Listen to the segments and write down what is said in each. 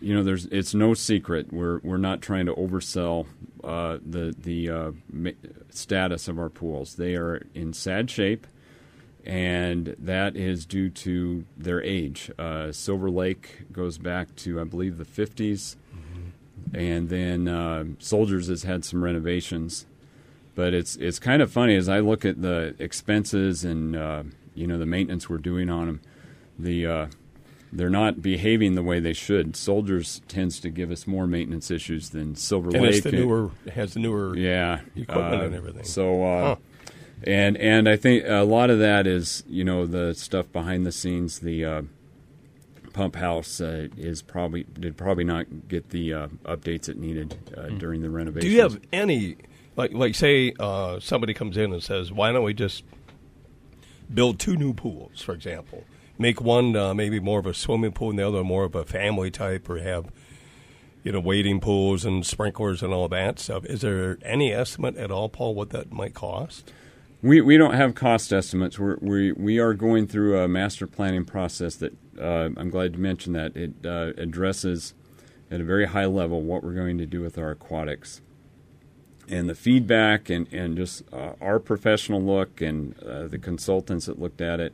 it's no secret. We're not trying to oversell the status of our pools. They are in sad shape, and that is due to their age. Silver Lake goes back to, I believe, the 50s, and then Soldiers has had some renovations. But it's kind of funny as I look at the expenses and the maintenance we're doing on them. They're not behaving the way they should. Soldiers tends to give us more maintenance issues than Silver Lake. It has the newer equipment and everything. So, and I think a lot of that is, the stuff behind the scenes. The pump house did probably not get the updates it needed during the renovations. Do you have any, like say somebody comes in and says, why don't we just build 2 new pools, for example? Make one maybe more of a swimming pool and the other more of a family type, or have, wading pools and sprinklers and all that stuff. Is there any estimate at all, Paul, what that might cost? We don't have cost estimates. We are going through a master planning process that I'm glad you mentioned that. It addresses at a very high level what we're going to do with our aquatics. And the feedback and just our professional look and the consultants that looked at it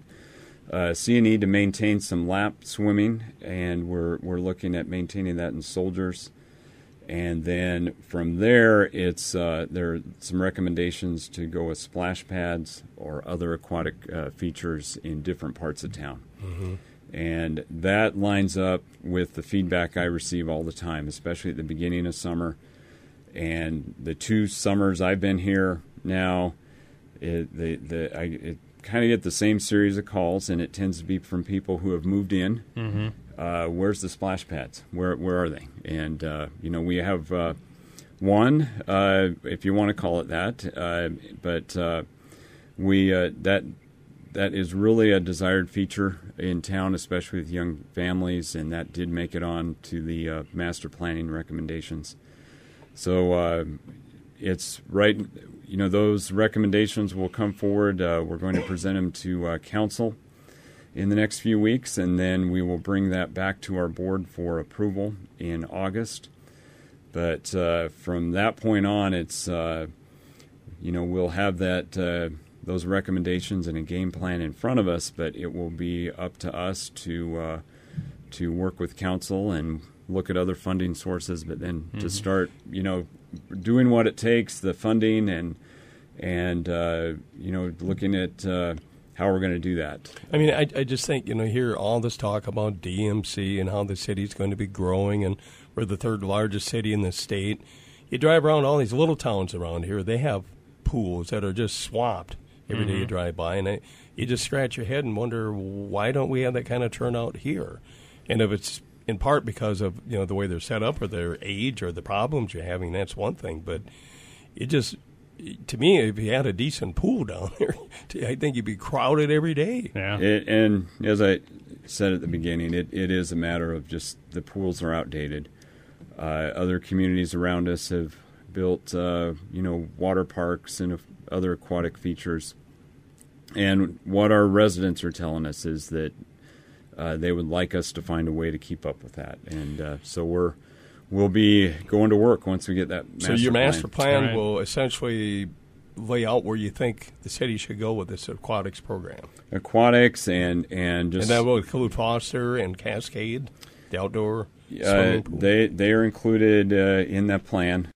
see a need to maintain some lap swimming, and we're looking at maintaining that in Soldiers. And then from there, it's there are some recommendations to go with splash pads or other aquatic features in different parts of town. Mm-hmm. And that lines up with the feedback I receive all the time, especially at the beginning of summer. And the 2 summers I've been here now, I kind of get the same series of calls, and it tends to be from people who have moved in. Mm-hmm. Where's the splash pads? Where are they? And we have one, if you want to call it that, but we that is really a desired feature in town, especially with young families, and that did make it on to the master planning recommendations. So it's right. Those recommendations will come forward. We're going to present them to council in the next few weeks, and then we will bring that back to our board for approval in August. But from that point on, it's we'll have those recommendations and a game plan in front of us, but it will be up to us to work with council and look at other funding sources, but then to start, doing what it takes, the funding and looking at how we're going to do that. I mean, I just think, hear all this talk about DMC and how the city's going to be growing, and we're the 3rd largest city in the state. You drive around all these little towns around here, they have pools that are just swamped every day you drive by, and you just scratch your head and wonder, why don't we have that kind of turnout here? And if it's in part because of the way they're set up or their age or the problems you're having, that's one thing. But it just, to me, if you had a decent pool down there, I think you'd be crowded every day. Yeah. And as I said at the beginning, it is a matter of just the pools are outdated. Other communities around us have built water parks and other aquatic features. And what our residents are telling us is that they would like us to find a way to keep up with that, and so we'll be going to work once we get that master plan. So your master plan will essentially lay out where you think the city should go with this aquatics program. Aquatics and just... And that will include Foster and Cascade, the outdoor swimming pool. They are included in that plan.